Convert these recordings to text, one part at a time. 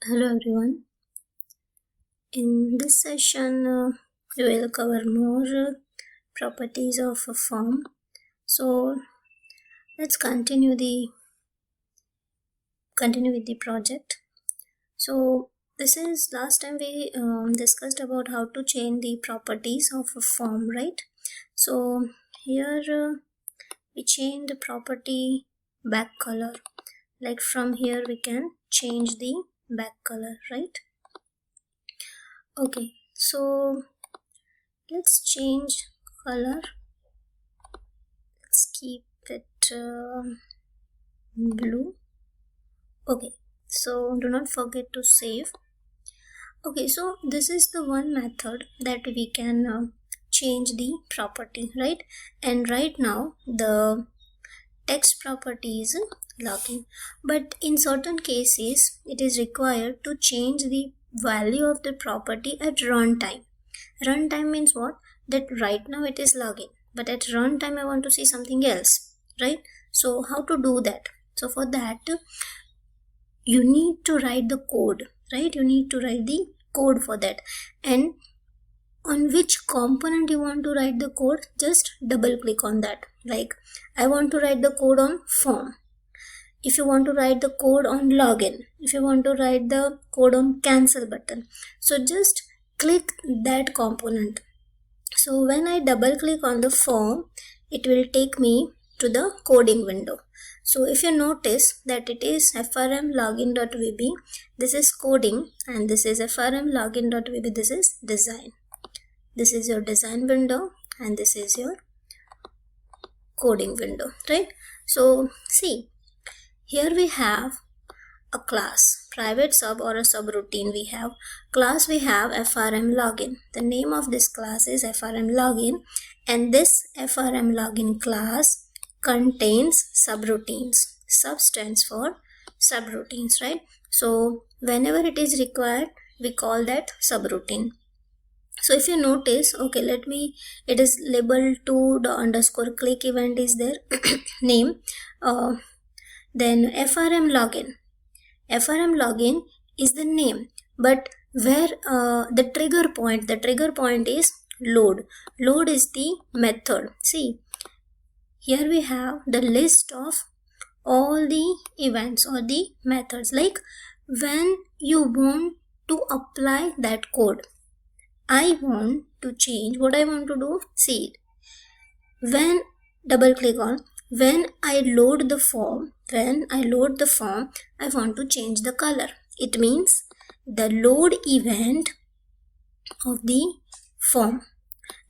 Hello everyone. In this session, we will cover more properties of a form. So let's continue with the project. So this is last time we discussed about how to change the properties of a form, right? So here we change the property back color. Like from here we can change the back color, right? Okay, so let's change color. Let's keep it blue. Okay, so do not forget to save. Okay, so this is the one method that we can change the property, right? And right now the text property is login, but in certain cases it is required to change the value of the property at runtime. Runtime means what? That right now it is login, but at runtime I want to see something else, right? So how to do that? So for that you need to write the code, right? You need to write the code for that. And on which component you want to write the code, just double click on that. Like I want to write the code on form. If you want to write the code on login, if you want to write the code on cancel button, so just click that component. So when I double click on the form, it will take me to the coding window. So if you notice that it is frm login.vb, this is coding, and this is frm login.vb, this is design. This is your design window and this is your coding window, right? So see, here we have a class, private sub or a subroutine. We have class, we have frm login. The name of this class is frm login, and this frm login class contains subroutines. Sub stands for subroutines, right? So whenever it is required, we call that subroutine. So if you notice, okay, it is labeled to the underscore click event is there name. Then frm login is the name, but where the trigger point is load is the method. See, here we have the list of all the events or the methods. Like when you want to apply that code, I want to change. What I want to do, see, when double click on, when I load the form, I want to change the color. It means the load event of the form.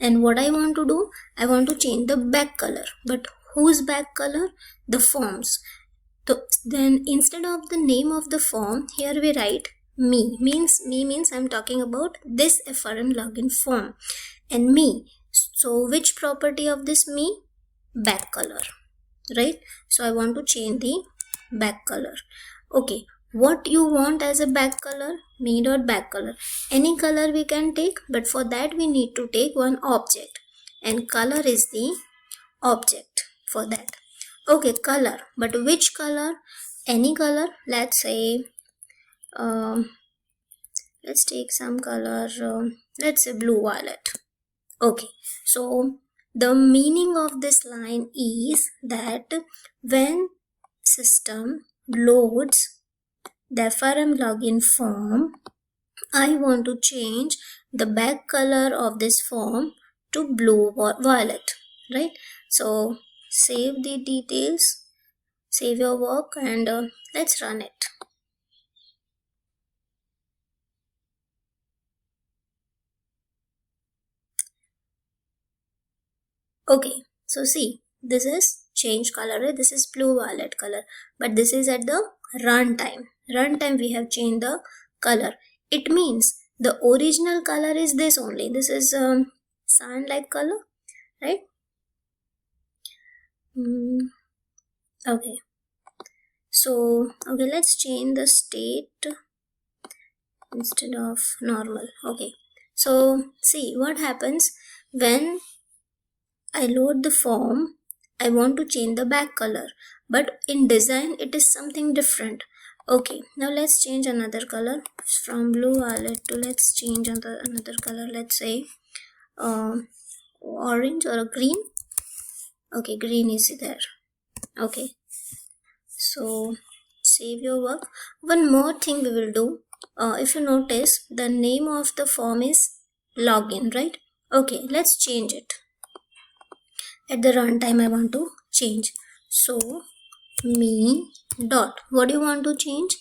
And what I want to do, I want to change the back color. But whose back color? The form's. So then instead of the name of the form, here we write me means I'm talking about this frm login form, and me. So which property of this me? Back color, right? So I want to change the back color. Okay, what you want as a back color? Me.back color. Any color we can take, but for that we need to take one object, and color is the object for that. Okay, color, but which color? Any color. Let's say let's take some color, let's say blue violet. Okay, so the meaning of this line is that when system loads the frm login form, I want to change the back color of this form to blue or violet, right? So save the details, save your work, and let's run it. Okay, so see, this is change color, right? This is blue violet color, but this is at the runtime we have changed the color. It means the original color is this only. This is sand like color, right? Okay, so okay, let's change the state instead of normal. Okay, so see what happens when I load the form. I want to change the back color, but in design it is something different. Okay, now let's change another color from blue violet to, let's change another color, let's say orange or a green. Okay, green is there. Okay, so save your work. One more thing we will do, if you notice, the name of the form is login, right? Okay, let's change it. At the runtime I want to change, so me dot, what do you want to change?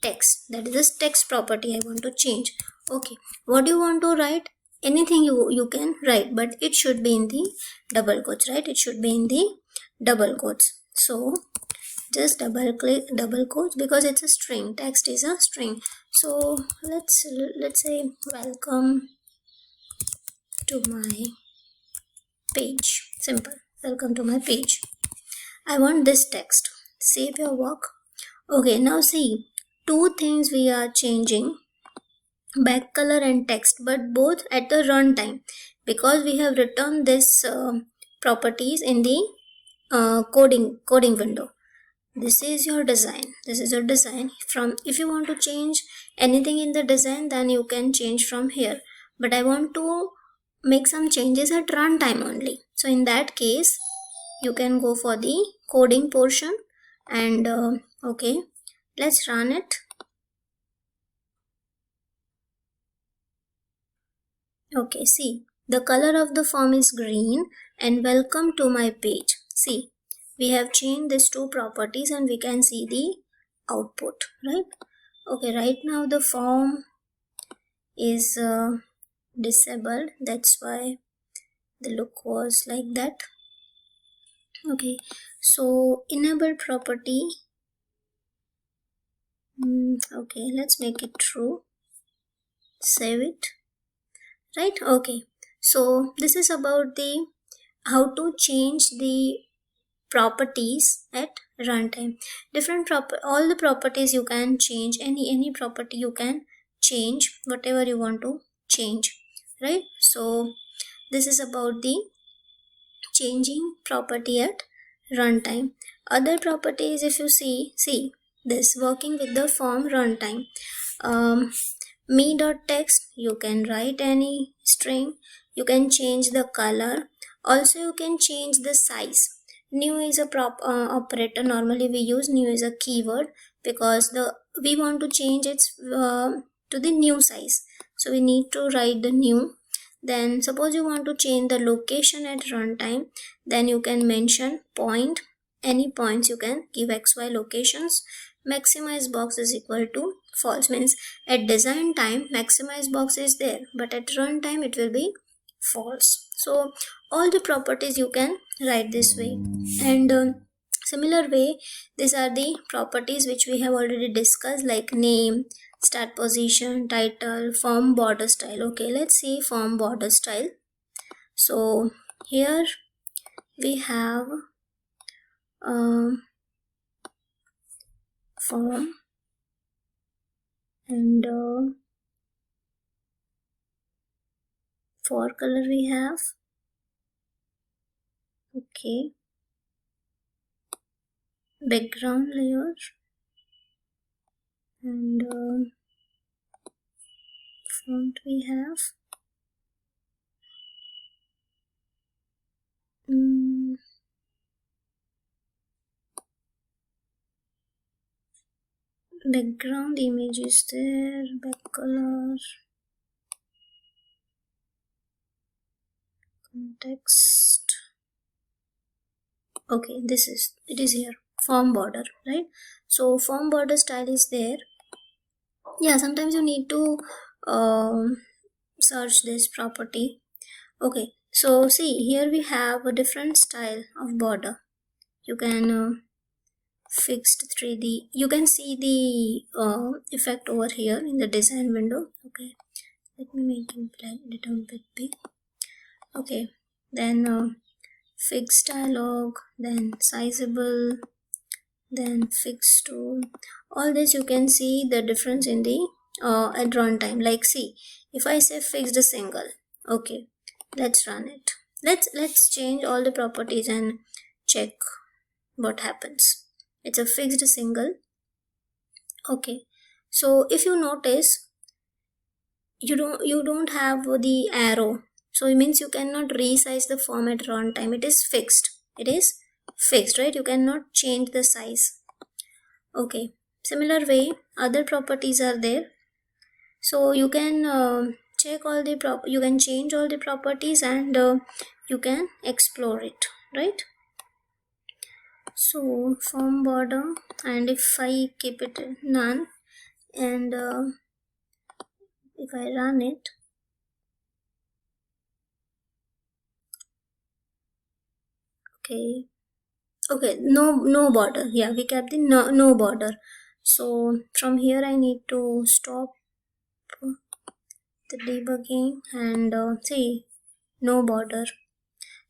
Text, that is this text property I want to change. Okay, what do you want to write? Anything you can write, but it should be in the double quotes, right? It should be in the double quotes. So just double click double quotes because it's a string, text is a string. So let's say welcome to my page. Simple, welcome to my page. I want this text. Save your work. Okay, now see, two things we are changing, back color and text, but both at the runtime, because we have written this properties in the coding window. This is your design. This is your design. From, if you want to change anything in the design, then you can change from here, but I want to make some changes at runtime only. So in that case you can go for the coding portion, and okay, let's run it. Okay, see, the color of the form is green, and welcome to my page. See, we have changed these two properties and we can see the output, right? Okay, right now the form is disabled, that's why the look was like that. Okay, so enable property, okay, let's make it true, save it, right? Okay, so this is about the how to change the properties at runtime. Different all the properties you can change, any property you can change, whatever you want to change, right? So this is about the changing property at runtime. Other properties, if you see this, working with the form runtime, me.text, you can write any string, you can change the color, also you can change the size. New is a operator, normally we use new as a keyword because we want to change its to the new size, so we need to write the new. Then suppose you want to change the location at runtime, then you can mention point, any points you can give xy locations. Maximize box is equal to false, means at design time maximize box is there, but at runtime it will be false. So all the properties you can write this way, and similar way these are the properties which we have already discussed, like name, start position, title, form border style. Okay, let's see form border style. So here we have form, and for color we have, okay, background layer, and font we have, background image is there, back color, context. Okay, it is here, form border, right? So form border style is there. Yeah, sometimes you need to search this property. Okay, so see, here we have a different style of border. You can fixed 3D, you can see the effect over here in the design window. Okay, let me make it a little bit big. Okay, then fixed dialog, then sizable, then fixed to, all this you can see the difference in the at runtime. Like see, if I say fixed a single, okay, let's run it. Let's change all the properties and check what happens. It's a fixed single. Okay, so if you notice, you don't have the arrow, so it means you cannot resize the form at runtime. It is fixed, right? You cannot change the size. Okay, similar way other properties are there, so you can check all the you can change all the properties, and you can explore it, right? So form border, and if I keep it none, and if I run it, okay, okay, no border. Yeah, we kept the no border. So from here I need to stop the debugging and see no border.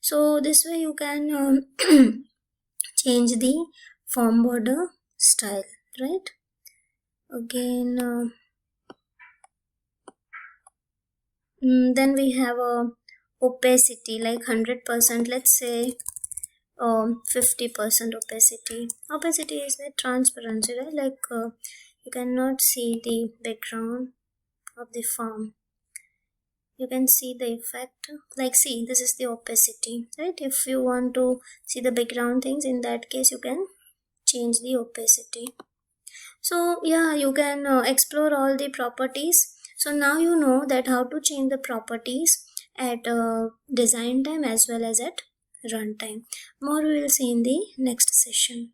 So this way you can change the form border style, right? Again, then we have a opacity like 100%. Let's say 50% opacity. Opacity is the transparency, right? Like you cannot see the background of the form. You can see the effect. Like, see, this is the opacity, right? If you want to see the background things, in that case you can change the opacity. So yeah, you can explore all the properties. So now you know that how to change the properties at design time as well as at runtime. More we will see in the next session.